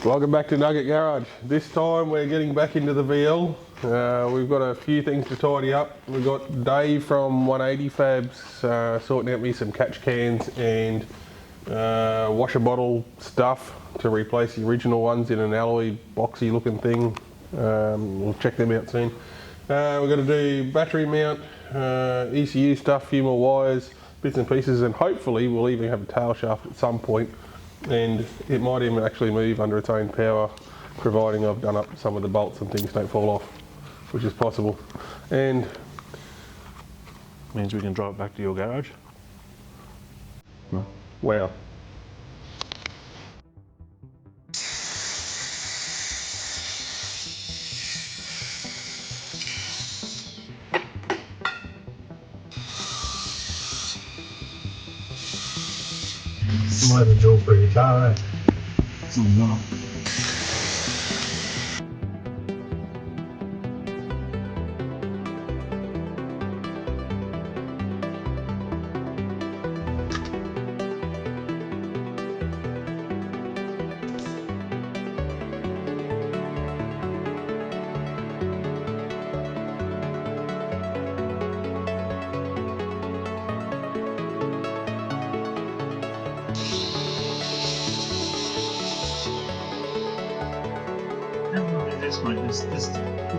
Welcome back to Nugget Garage. This time we're getting back into the VL. We've got a few things to tidy up. We've got Dave from 180 Fabs sorting out me some catch cans and washer bottle stuff to replace the original ones in an alloy boxy looking thing. We'll check them out soon. We're going to do battery mount, ECU stuff, a few more wires, bits and pieces, and hopefully we'll even have a tail shaft at some point. And it might even actually move under its own power, providing I've done up some of the bolts and things don't fall off, which is possible. And means we can drive it back to your garage. No. Wow. Might have a drill for your car, eh? No.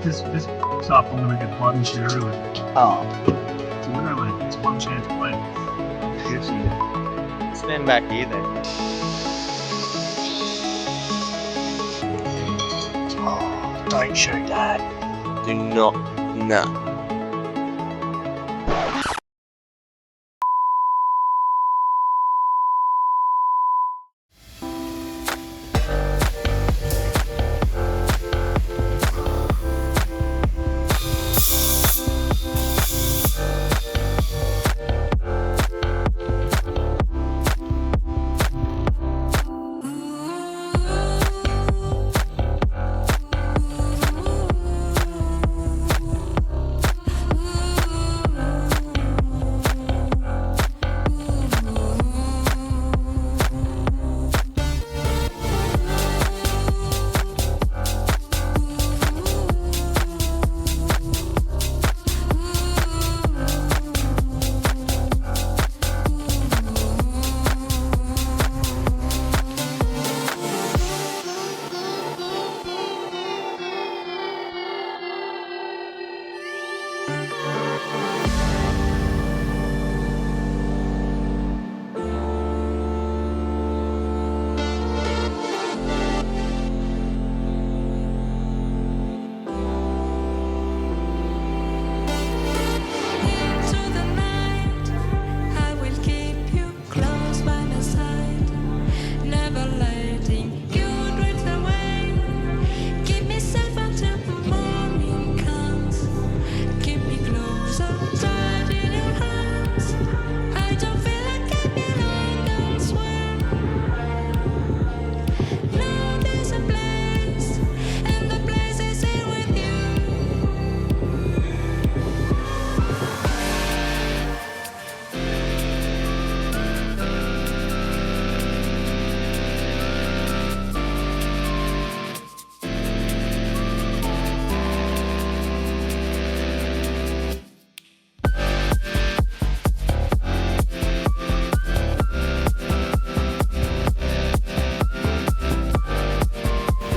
This up, I'm gonna get blood and shit early. Oh, So we're gonna like, it's one chance to play. Yes, you. stand back here then. Oh, don't shoot that. Do not. No.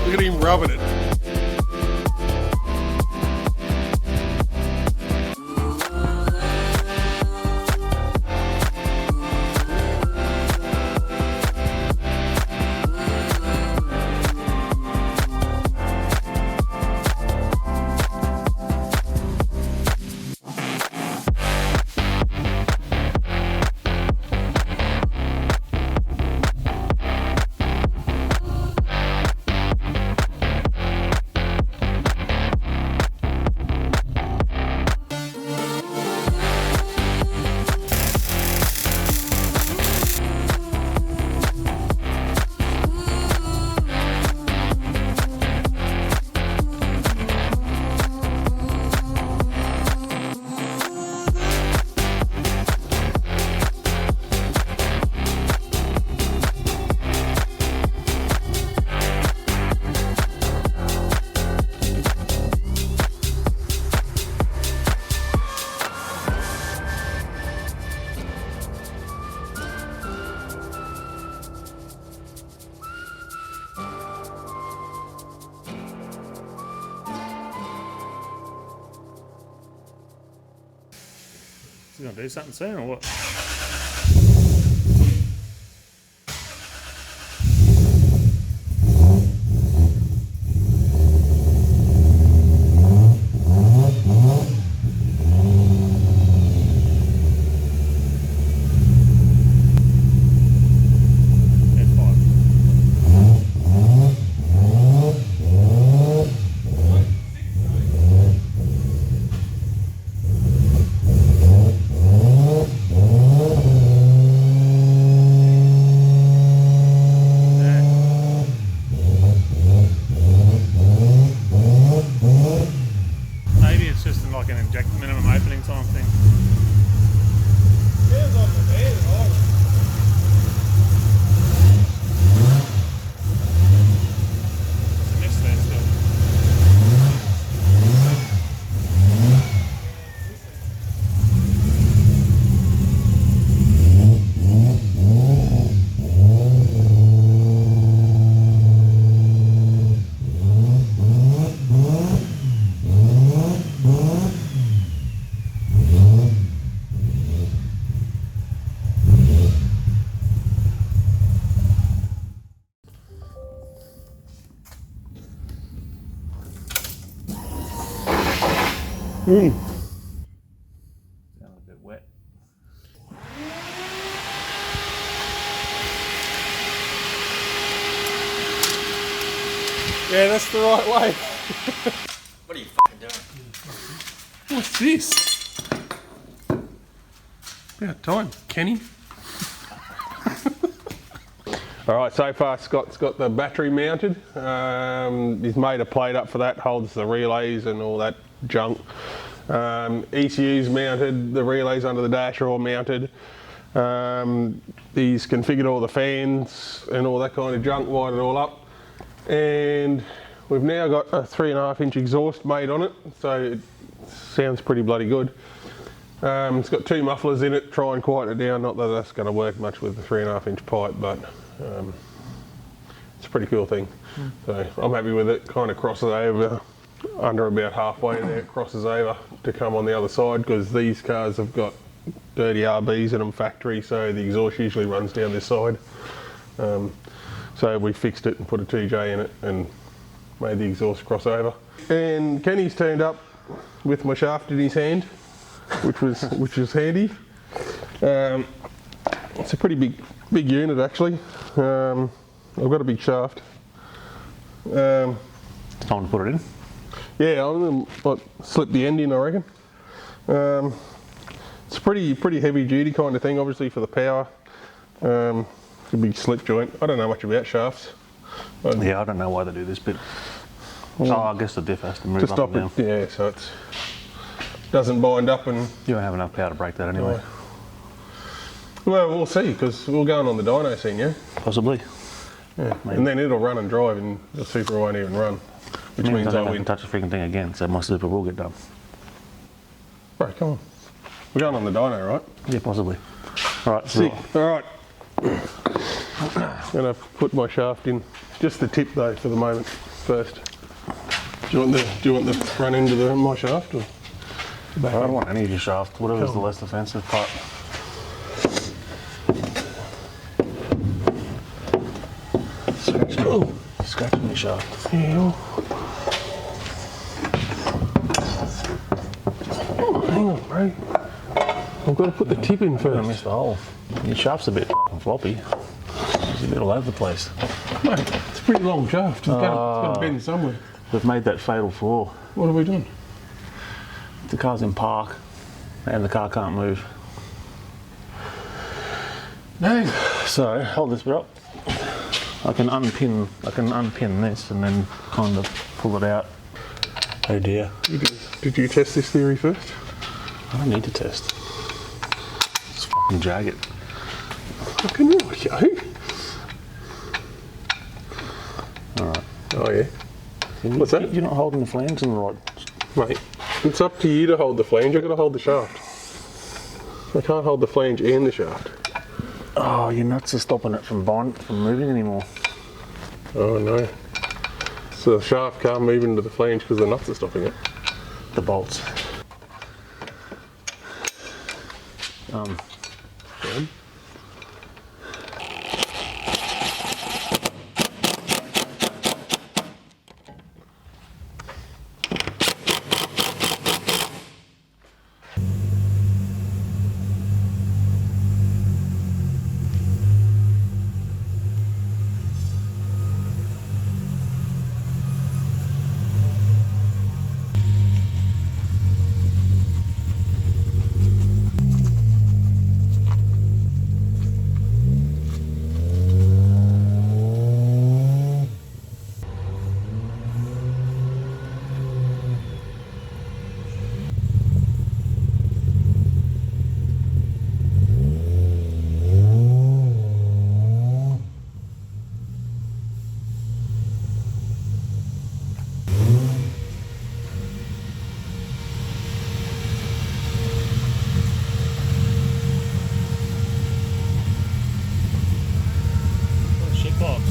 look at him rubbing it. Is he gonna do something soon or what? Maybe it's just like an inject minimum opening time thing. It's a mist there still. Sound a bit wet. Yeah, that's the right way. What are you fucking doing? What's this? About time, Kenny. Alright, so far Scott's got the battery mounted. He's made a plate up for that, holds the relays and all that junk. ECU's mounted, the relays under the dash are all mounted. He's configured all the fans and all that kind of junk, wired it all up. And we've now got a 3.5-inch exhaust made on it, so it sounds pretty bloody good. It's got 2 mufflers in it, try and quieten it down, not that that's going to work much with the 3.5-inch pipe, but it's a pretty cool thing. So I'm happy with it, kind of crosses over under about halfway there, it crosses over to come on the other side, because these cars have got dirty RBs in them factory, so the exhaust usually runs down this side. So we fixed it and put a TJ in it and made the exhaust cross over. And Kenny's turned up with my shaft in his hand, which was handy. It's a pretty big unit actually. I've got a big shaft. It's time to put it in. Yeah, I'm gonna slip the end in, I reckon. It's a pretty heavy duty kind of thing, obviously for the power. It's a big slip joint. I don't know much about shafts. Yeah, I don't know why they do this bit. Oh, I guess the diff has to move To up stop and it, down. yeah, so it doesn't bind up and... You don't have enough power to break that anyway. Well, we'll see, because we're going on the dyno scene, yeah? Possibly. Yeah, and then it'll run and drive and the Super won't even run, which means I I don't win. can touch the freaking thing again, so my Super will get done. Right, come on. We're going on the dyno, right? Yeah, possibly. Alright, Sick. so Alright. I'm going to put my shaft in. Just the tip though for the moment first. Do you want the front end of my shaft or the back I don't end? want any of your shaft, whatever's the less offensive part. Scratching your shaft. Yeah. Oh, hang on, bro. I've got to put the tip in I'm gonna first. miss the hole. Your shaft's a bit fucking floppy. It's a bit all over the place. Mate, it's a pretty long shaft. It's got to bend somewhere. We've made that fatal flaw. What have we done? The car's in park and the car can't move. No. So hold this bit up. I can unpin this and then kind of pull it out. Oh dear. Did you test this theory first? I don't need to test. Just fucking jag it. Fucking right, yo. Alright. Oh yeah. What's that? You're not holding the flange in the right. Mate, it's up to you to hold the flange. I've got to hold the shaft. I can't hold the flange and the shaft. Oh, your nuts are stopping it from moving anymore. Oh no. So the shaft can't move into the flange because the nuts are stopping it. The bolts. Good. Shitbox.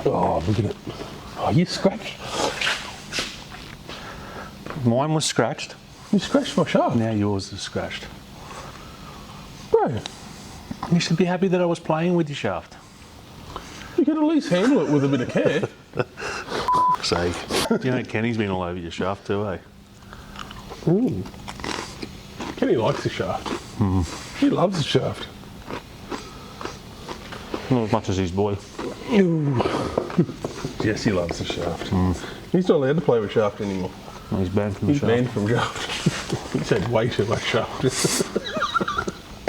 Oh, look at it. Oh, you scratched. Mine was scratched. You scratched my shaft. Now yours is scratched. Bro, You should be happy that I was playing with your shaft. you can at least handle it with a bit of care. Say, you know Kenny's been all over your shaft too, eh? Ooh. Kenny likes the shaft. He loves the shaft. Not as much as his boy. Yes, he loves the shaft. He's not allowed to play with shaft anymore. He's banned from the He's shaft. banned from shaft. He said way too much shaft.